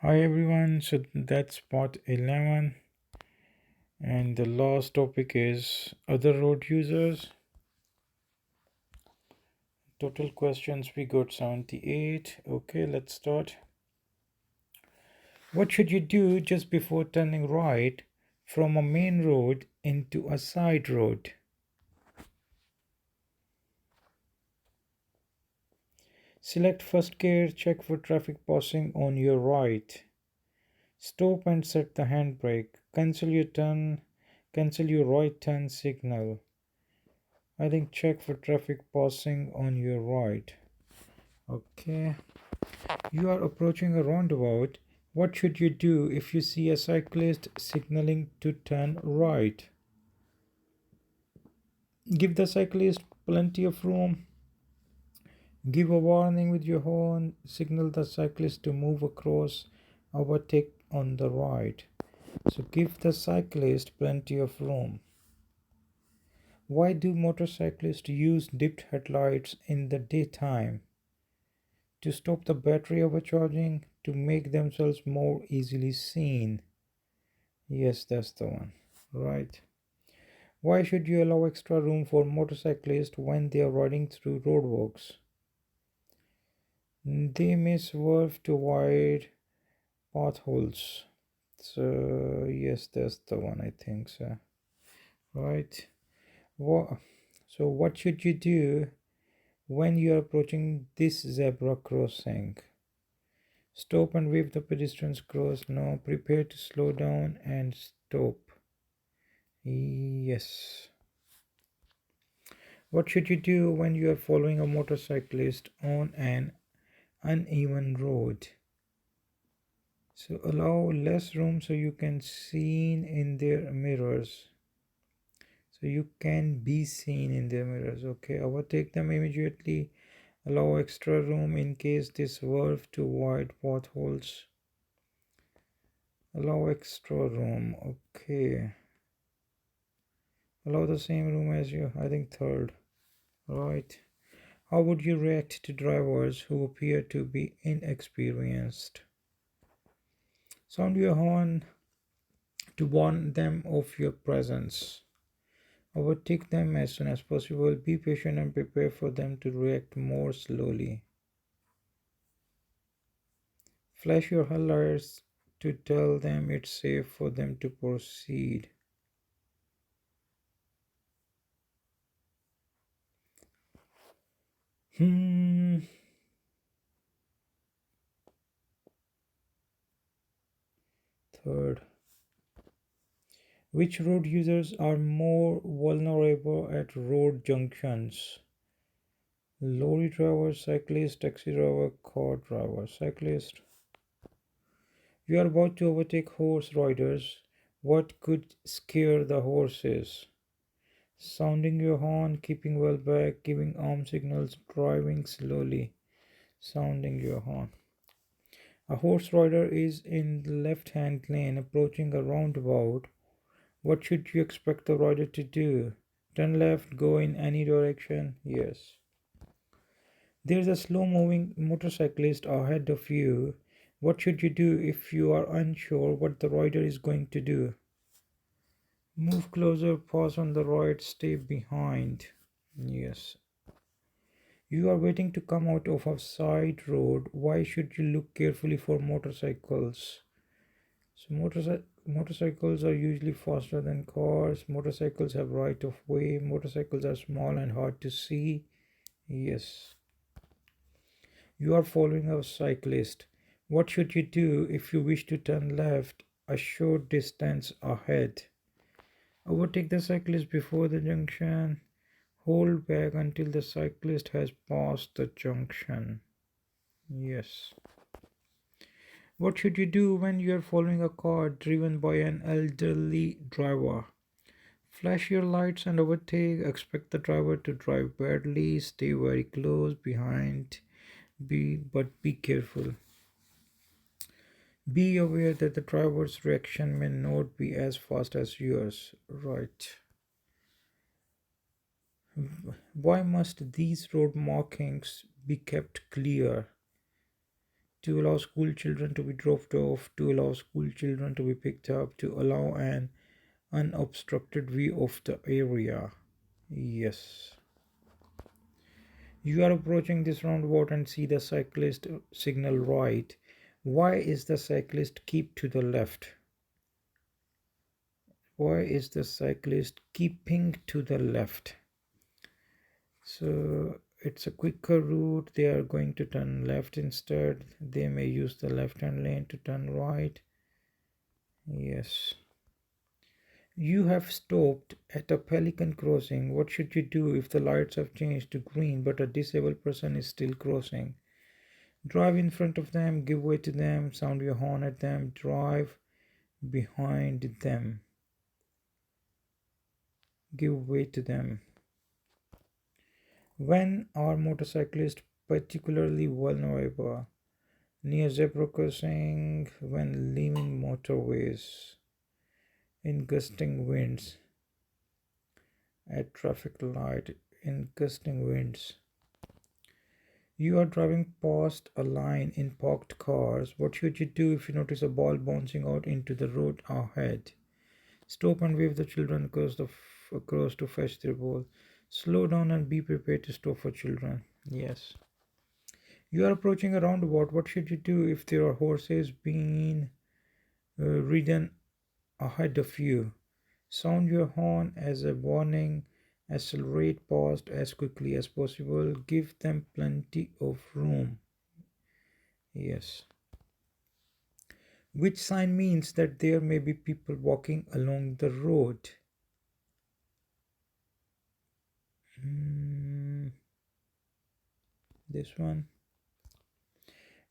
Hi everyone, so that's part 11, and the last topic is other road users. Total questions we got 78. Okay, let's start. What should you do just before turning right from a main road into a side road? Select first gear, check for traffic passing on your right. Stop and set the handbrake. Cancel your right turn signal. I think check for traffic passing on your right. Okay. You are approaching a roundabout. What should you do if you see a cyclist signaling to turn right? Give the cyclist plenty of room. Give a warning with your horn. Signal the cyclist to move across. Overtake on the right. So give the cyclist plenty of room. Why do motorcyclists use dipped headlights in the daytime? To stop the battery overcharging, to make themselves more easily seen. Yes, that's the one. Right. Why should you allow extra room for motorcyclists when they are riding through roadworks? They may swerve to avoid potholes. So, yes, that's the one, I think so. Right. What, so, what should you do when you are approaching this zebra crossing? Stop and wave the pedestrians cross. No, prepare to slow down and stop. Yes. What should you do when you are following a motorcyclist on an uneven road? So allow less room so you can seen in their mirrors. So you can be seen in their mirrors. Okay, overtake them immediately. Allow extra room in case they swerve to avoid potholes. Allow extra room. Okay. Allow the same room as you. I think third. Right. How would you react to drivers who appear to be inexperienced? Sound your horn to warn them of your presence. Overtake them as soon as possible. Be patient and prepare for them to react more slowly. Flash your headlights to tell them it's safe for them to proceed. Hmm. Third. Which road users are more vulnerable at road junctions? Lorry driver, cyclist, taxi driver, car driver, cyclist. You are about to overtake horse riders. What could scare the horses? Sounding your horn, keeping well back, giving arm signals, driving slowly. Sounding your horn. A horse rider is in the left hand lane approaching a roundabout. What should you expect the rider to do? Turn left, go in any direction? Yes. There's a slow moving motorcyclist ahead of you. What should you do if you are unsure what the rider is going to do? Move closer, pass on the right, stay behind. Yes. You are waiting to come out of a side road. Why should you look carefully for motorcycles? So motorcycles are usually faster than cars. Motorcycles have right of way. Motorcycles are small and hard to see. Yes. You are following a cyclist. What should you do if you wish to turn left a short distance ahead? Overtake the cyclist before the junction. Hold back until the cyclist has passed the junction. Yes. What should you do when you are following a car driven by an elderly driver? Flash your lights and overtake. Expect the driver to drive badly. Stay very close behind. Be careful. Be aware that the driver's reaction may not be as fast as yours. Right. Why must these road markings be kept clear? to allow school children to be dropped off, to allow school children to be picked up, to allow an unobstructed view of the area. Yes. You are approaching this roundabout and see the cyclist signal right. Why is the cyclist keep to the left? Why is the cyclist keeping to the left? So it's a quicker route. They are going to turn left instead. They may use the left hand lane to turn right. Yes. You have stopped at a Pelican Crossing. What should you do if the lights have changed to green but a disabled person is still crossing? Drive in front of them, give way to them, sound your horn at them, drive behind them, give way to them. When are motorcyclists particularly vulnerable? Near zebra crossing, when leaving motorways, in gusting winds, at traffic light, in gusting winds. You are driving past a line in parked cars. What should you do if you notice a ball bouncing out into the road ahead? Stop and wave the children across to fetch their ball. Slow down and be prepared to stop for children. Yes. You are approaching a roundabout. What should you do if there are horses being ridden ahead of you? Sound your horn as a warning. Accelerate past as quickly as possible. Give them plenty of room. Yes. Which sign means that there may be people walking along the road? This one.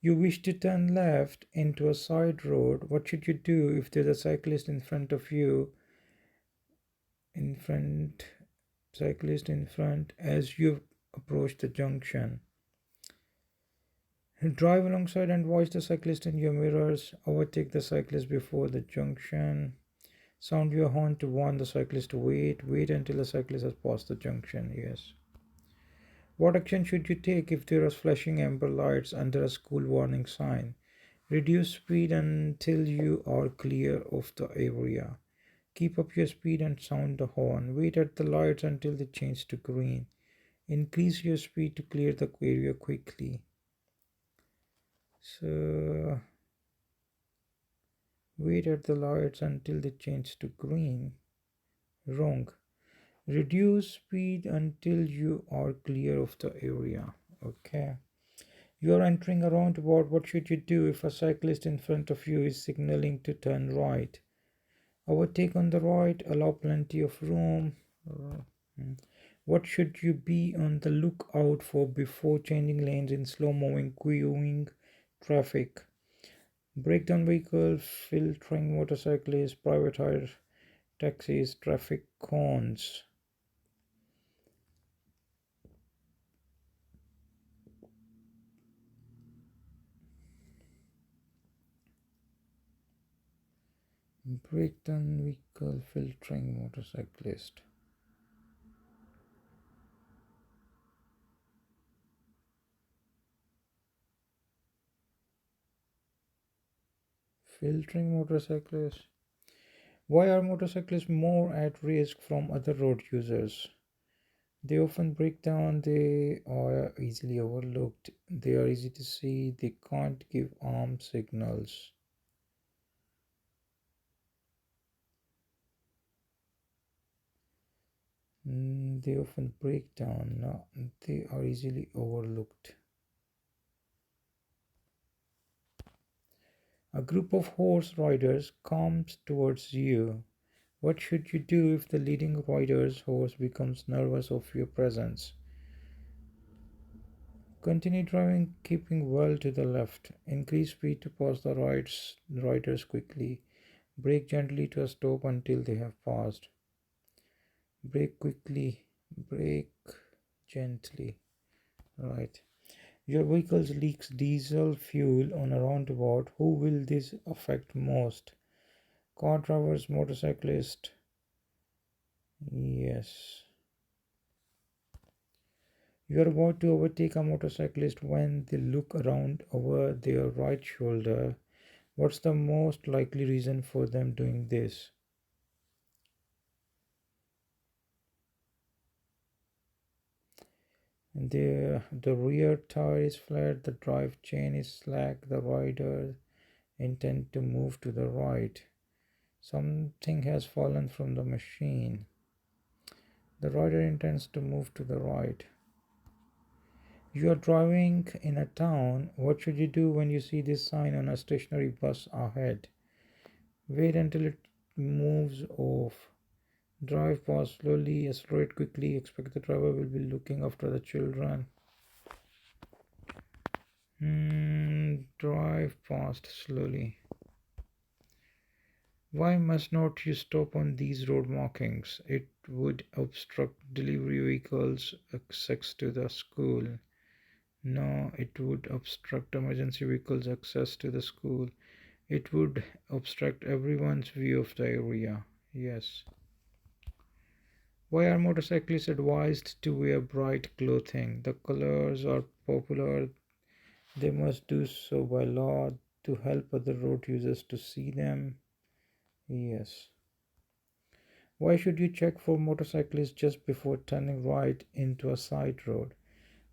You wish to turn left into a side road. What should you do if there's a cyclist in front of you? In front, cyclist in front as you approach the junction. Drive alongside and watch the cyclist in your mirrors. Overtake the cyclist before the junction. Sound your horn to warn the cyclist to wait. Wait until the cyclist has passed the junction. Yes. What action should you take if there are flashing amber lights under a school warning sign? Reduce speed until you are clear of the area. Keep up your speed and sound the horn. Wait at the lights until they change to green. Increase your speed to clear the area quickly. So, wait at the lights until they change to green. Wrong. Reduce speed until you are clear of the area. Okay. You are entering a roundabout. What should you do if a cyclist in front of you is signaling to turn right? Overtake on the right, allow plenty of room. What should you be on the lookout for before changing lanes in slow moving, queuing traffic? Breakdown vehicle, filtering motorcyclists, private hire taxis, traffic cones. Breakdown vehicle, filtering motorcyclist. Filtering motorcyclists. Why are motorcyclists more at risk from other road users? They often break down, they are easily overlooked, they are easy to see, they can't give arm signals. They often break down, no, they are easily overlooked. A group of horse riders comes towards you. What should you do if the leading rider's horse becomes nervous of your presence? Continue driving, keeping well to the left. Increase speed to pass the riders quickly. Brake gently to a stop until they have passed. Brake quickly, brake gently. Right. Your vehicle leaks diesel fuel on a roundabout. Who will this affect most? Car drivers, motorcyclists? Yes. You are about to overtake a motorcyclist when they look around over their right shoulder. What's the most likely reason for them doing this? The rear tire is flat, the drive chain is slack, the rider intend to move to the right. Something has fallen from the machine. The rider intends to move to the right. You are driving in a town. What should you do when you see this sign on a stationary bus ahead? Wait until it moves off. Drive past slowly, accelerate quickly. Expect the driver will be looking after the children. Drive past slowly. Why must not you stop on these road markings? It would obstruct delivery vehicles' access to the school. No, it would obstruct emergency vehicles' access to the school. It would obstruct everyone's view of the area. Yes. Why are motorcyclists advised to wear bright clothing? The colors are popular. They must do so by law to help other road users to see them. Yes. Why should you check for motorcyclists just before turning right into a side road?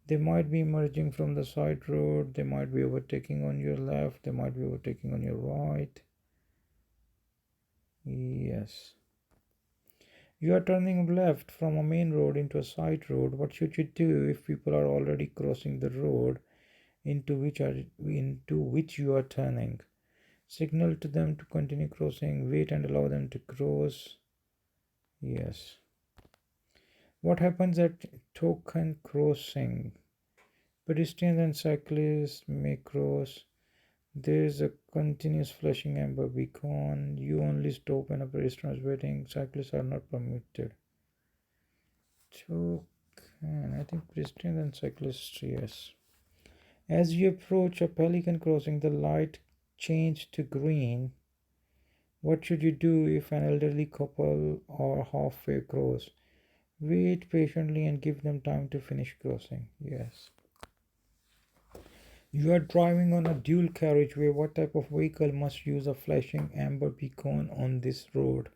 They might be emerging from the side road, they might be overtaking on your left, they might be overtaking on your right. Yes. You are turning left from a main road into a side road. What should you do if people are already crossing the road into which you are turning? Signal to them to continue crossing, wait and allow them to cross. Yes. What happens at token crossing? Pedestrians and cyclists may cross. There is a continuous flashing amber beacon. You only stop when a pedestrian is waiting. Cyclists are not permitted. Token. I think pedestrians and cyclists, yes. As you approach a Pelican Crossing, the light changed to green. What should you do if an elderly couple are halfway cross? Wait patiently and give them time to finish crossing. Yes. You are driving on a dual carriageway. What type of vehicle must use a flashing amber beacon on this road?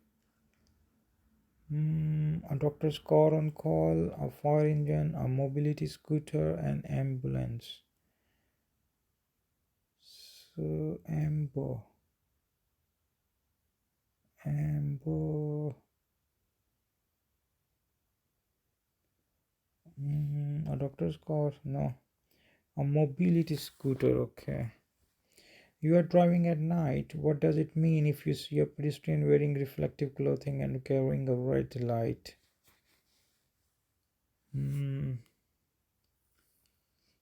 A doctor's car on call, a fire engine, a mobility scooter, an ambulance. So, amber. A doctor's car? No. A mobility scooter, okay. You are driving at night. What does it mean if you see a pedestrian wearing reflective clothing and carrying a red light? Hmm.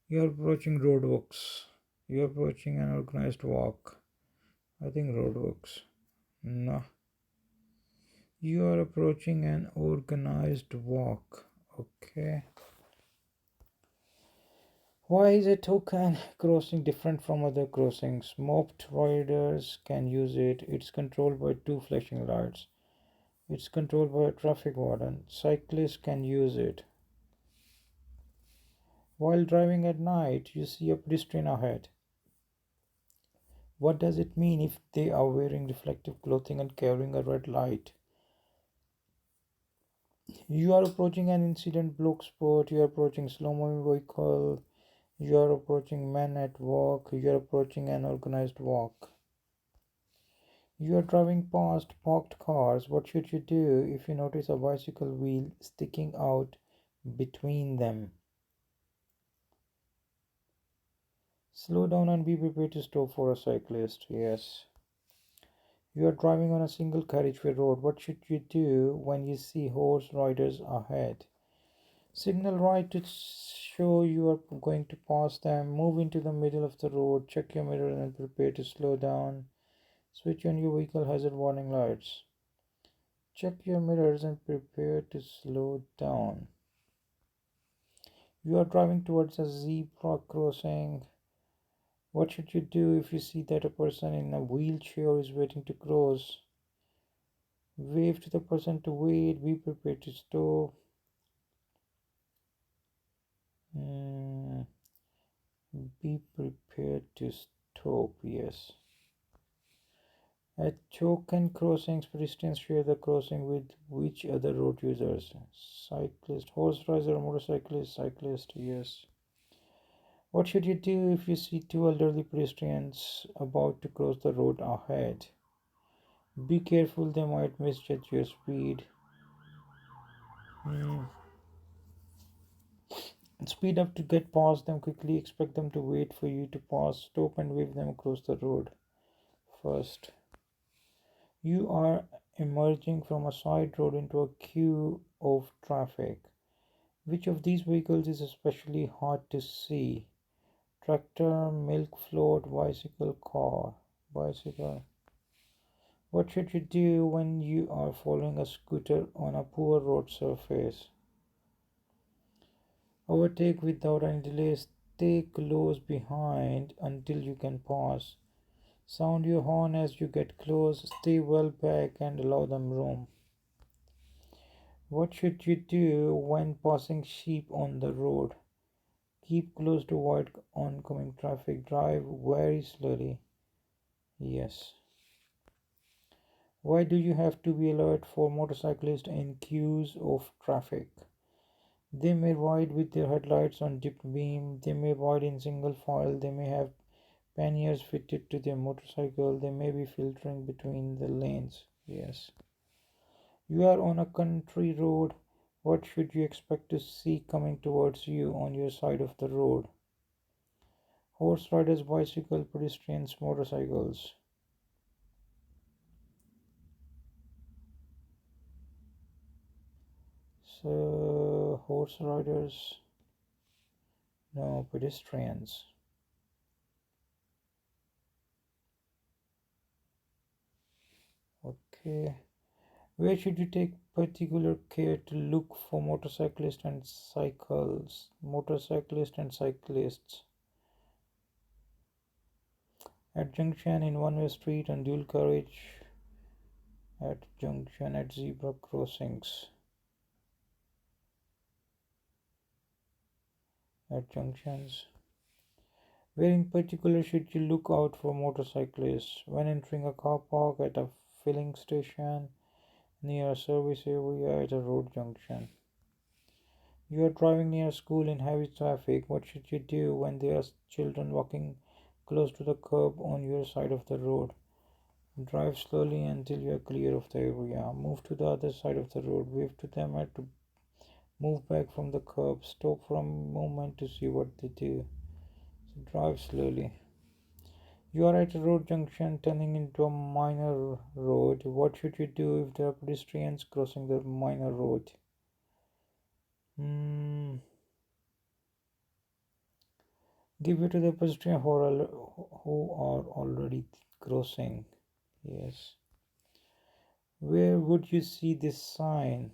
You are approaching roadworks. You are approaching an organized walk. I think roadworks. No. You are approaching an organized walk. Okay. Why is a token crossing different from other crossings? Moped riders can use it. It's controlled by two flashing lights. It's controlled by a traffic warden. Cyclists can use it. While driving at night, you see a pedestrian ahead. What does it mean if they are wearing reflective clothing and carrying a red light? You are approaching an incident block spot. You are approaching slow moving vehicle. You are approaching men at work. You are approaching an organized walk. You are driving past parked cars. What should you do if you notice a bicycle wheel sticking out between them? Slow down and be prepared to stop for a cyclist. Yes. You are driving on a single carriageway road. What should you do when you see horse riders ahead? Signal right to show you are going to pass them. Move into the middle of the road. Check your mirror and prepare to slow down. Switch on your vehicle hazard warning lights. Check your mirrors and prepare to slow down. You are driving towards a zebra crossing. What should you do if you see that a person in a wheelchair is waiting to cross? Wave to the person to wait. Be prepared to stop. Mm, be prepared to stop. Yes. At Pelican crossings, pedestrians share the crossing with which other road users? Cyclist, horse rider, motorcyclist, cyclist. Yes. What should you do if you see two elderly pedestrians about to cross the road ahead? Be careful, they might misjudge your speed. Hmm. Speed up to get past them quickly. Expect them to wait for you to pass. Stop and wave them across the road. First, you are emerging from a side road into a queue of traffic. Which of these vehicles is especially hard to see? Tractor, milk float, bicycle, car. Bicycle. What should you do when you are following a scooter on a poor road surface? Overtake without any delay. Stay close behind until you can pass. Sound your horn as you get close. Stay well back and allow them room. What should you do when passing sheep on the road? Keep close to avoid oncoming traffic. Drive very slowly. Yes. Why do you have to be alert for motorcyclists in queues of traffic? They may ride with their headlights on dip beam, they may ride in single file, they may have panniers fitted to their motorcycle, they may be filtering between the lanes. Yes. You are on a country road. What should you expect to see coming towards you on your side of the road? Horse riders, bicycle, pedestrians, motorcycles. So, horse riders, no, pedestrians. Okay. Where should you take particular care to look for motorcyclists and cyclists? At junction, in one-way street, and dual carriage, at junction, at zebra crossings, at junctions. Where in particular should you look out for motorcyclists? When entering a car park, at a filling station, near a service area, at a road junction. You are driving near a school in heavy traffic. What should you do when there are children walking close to the curb on your side of the road? Drive slowly until you are clear of the area. Move to the other side of the road. Wave to them to move back from the curb. Stop for a moment to see what they do. So drive slowly. You are at a road junction turning into a minor road. What should you do if there are pedestrians crossing the minor road? Hmm. Give it to the pedestrian who are already crossing. Yes. Where would you see this sign?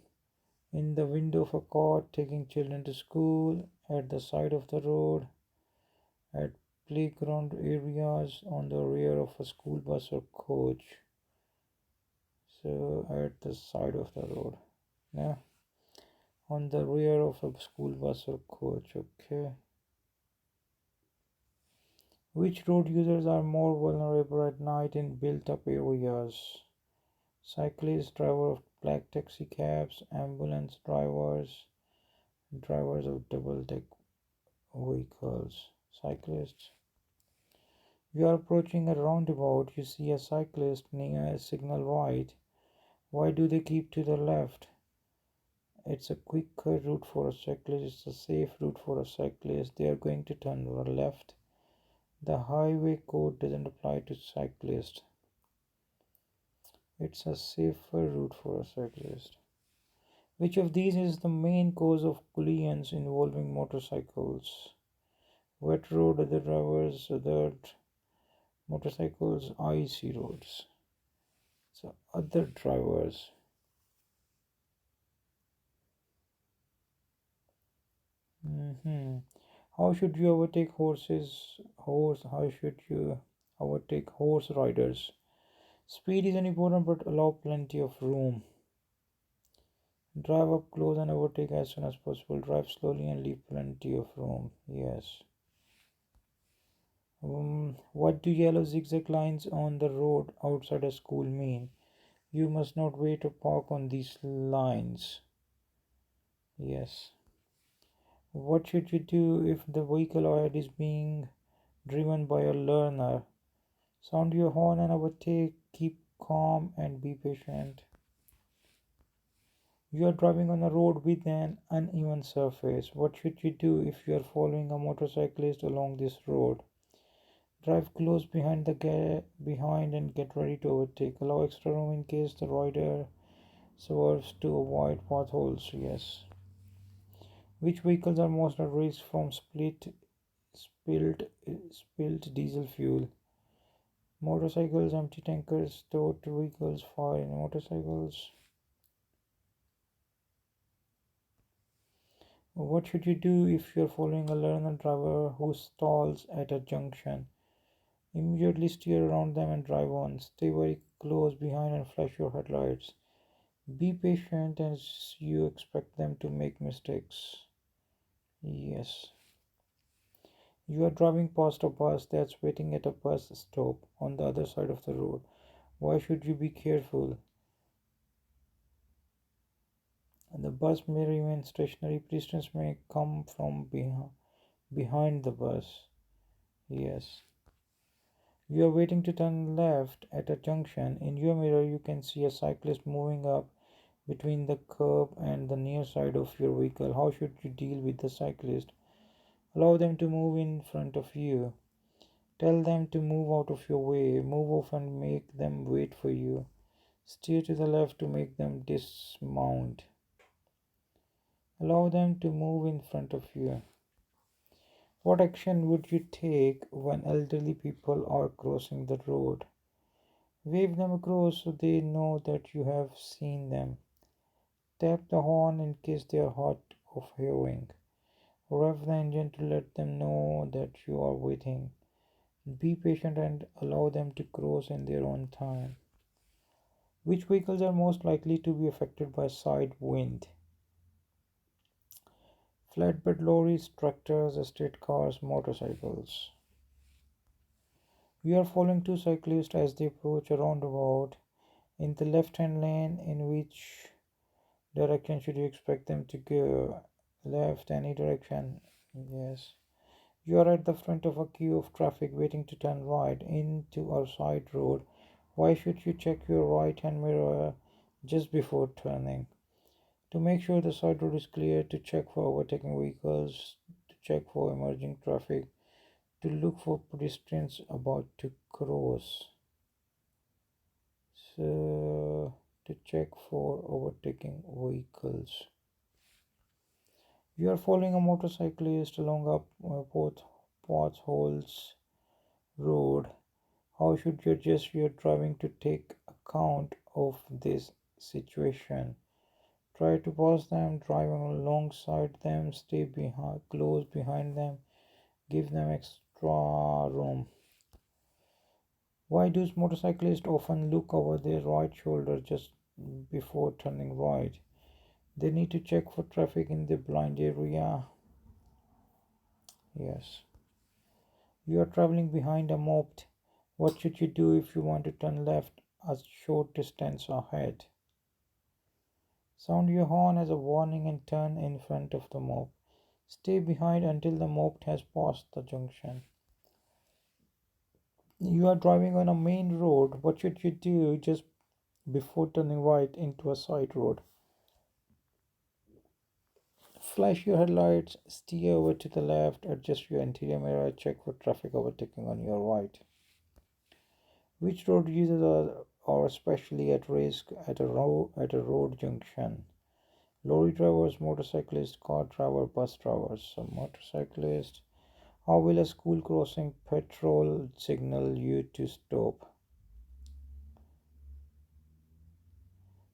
In the window of a car taking children to school, at the side of the road, at playground areas, on the rear of a school bus or coach. So at the side of the road. Yeah, on the rear of a school bus or coach. Okay. Which road users are more vulnerable at night in built up areas? Cyclists, driver of black taxi cabs, ambulance drivers, drivers of double deck vehicles. Cyclists. You are approaching a roundabout. You see a cyclist near a signal right. Why do they keep to the left? It's a quicker route for a cyclist. It's a safe route for a cyclist. They are going to turn left. The highway code doesn't apply to cyclists. It's a safer route for a cyclist. Which of these is the main cause of collisions involving motorcycles? Wet road, other drivers, other motorcycles, icy roads. So other drivers. Hmm. How should you overtake horses? How should you overtake horse riders? Speed is important, but allow plenty of room. Drive up close and overtake as soon as possible. Drive slowly and leave plenty of room. Yes. What do yellow zigzag lines on the road outside a school mean? You must not wait or park on these lines. Yes. What should you do if the vehicle ahead is being driven by a learner? Sound your horn and overtake. Keep calm and be patient. You are driving on a road with an uneven surface. What should you do if you are following a motorcyclist along this road? Drive close behind and get ready to overtake. Allow extra room in case the rider swerves to avoid potholes. Yes. Which vehicles are most at risk from spilled diesel fuel? Motorcycles, empty tankers, towed vehicles, fire in motorcycles. What should you do if you're following a learner driver who stalls at a junction? Immediately steer around them and drive on. Stay very close behind and flash your headlights. Be patient as you expect them to make mistakes. Yes. You are driving past a bus that's waiting at a bus stop on the other side of the road. Why should you be careful? The bus may remain stationary. Pedestrians may come from behind the bus. Yes. You are waiting to turn left at a junction. In your mirror, you can see a cyclist moving up between the curb and the near side of your vehicle. How should you deal with the cyclist? Allow them to move in front of you. Tell them to move out of your way. Move off and make them wait for you. Steer to the left to make them dismount. Allow them to move in front of you. What action would you take when elderly people are crossing the road? Wave them across so they know that you have seen them. Tap the horn in case they are hard of hearing. Rev the engine to let them know that you are waiting. Be patient and allow them to cross in their own time. Which vehicles are most likely to be affected by side wind? Flatbed lorries, tractors, estate cars, motorcycles. We are following two cyclists as they approach a roundabout. In the left hand lane, in which direction should you expect them to go? Left, any direction. Yes. You are at the front of a queue of traffic waiting to turn right into a side road. Why should you check your right hand mirror just before turning? To make sure the side road is clear, to check for overtaking vehicles, to check for emerging traffic, to look for pedestrians about to cross. So, to check for overtaking vehicles. You are following a motorcyclist along a potholes road. How should you adjust your driving to take account of this situation? Try to pass them, drive alongside them, stay close behind them, give them extra room. Why do motorcyclists often look over their right shoulder just before turning right? They need to check for traffic in the blind area. Yes. You are traveling behind a moped. What should you do if you want to turn left a short distance ahead? Sound your horn as a warning and turn in front of the moped. Stay behind until the moped has passed the junction. You are driving on a main road. What should you do just before turning right into a side road? Flash your headlights, steer over to the left, adjust your interior mirror, check for traffic overtaking on your right. Which road users are especially at risk at a road junction? Lorry drivers, motorcyclists, car driver, bus drivers. So motorcyclist. How will a school crossing patrol signal you to stop?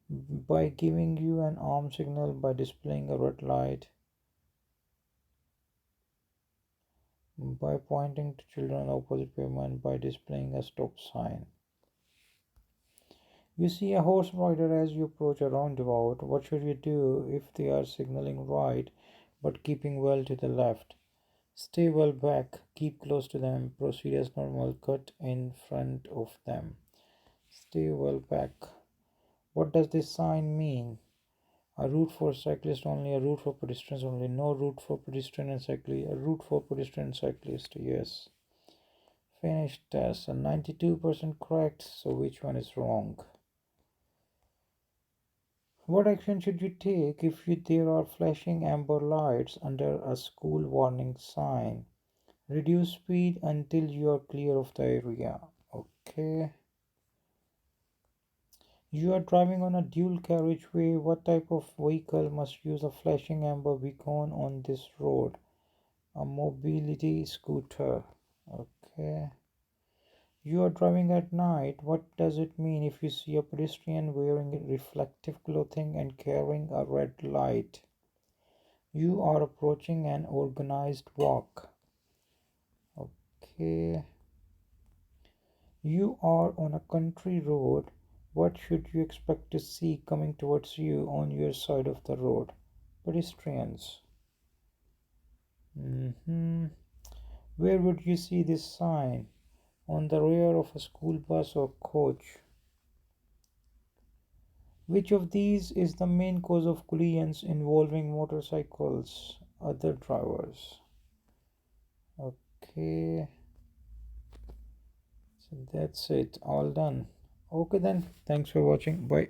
By giving you an arm signal, by displaying a red light, by pointing to children on opposite pavement, by displaying a stop sign. You see a horse rider as you approach a roundabout. What should you do if they are signaling right but keeping well to the left? Stay well back, keep close to them, proceed as normal, cut in front of them. Stay well back. What does this sign mean? A route for cyclists only, a route for pedestrians only, no route for pedestrian and cyclist, a route for pedestrian and cyclist. Yes. Finished test. 92% correct. So which one is wrong? What action should you take if there are flashing amber lights under a school warning sign? Reduce speed until you are clear of the area. Okay. You are driving on a dual carriageway. What type of vehicle must use a flashing amber beacon on this road? A mobility scooter. Okay. You are driving at night. What does it mean if you see a pedestrian wearing reflective clothing and carrying a red light? You are approaching an organized walk. Okay. You are on a country road. What should you expect to see coming towards you on your side of the road? Pedestrians. Hmm. Where would you see this sign? On the rear of a school bus or coach? Which of these is the main cause of collisions involving motorcycles? Other drivers. Okay, so that's it. All done. Okay then. Thanks for watching. Bye.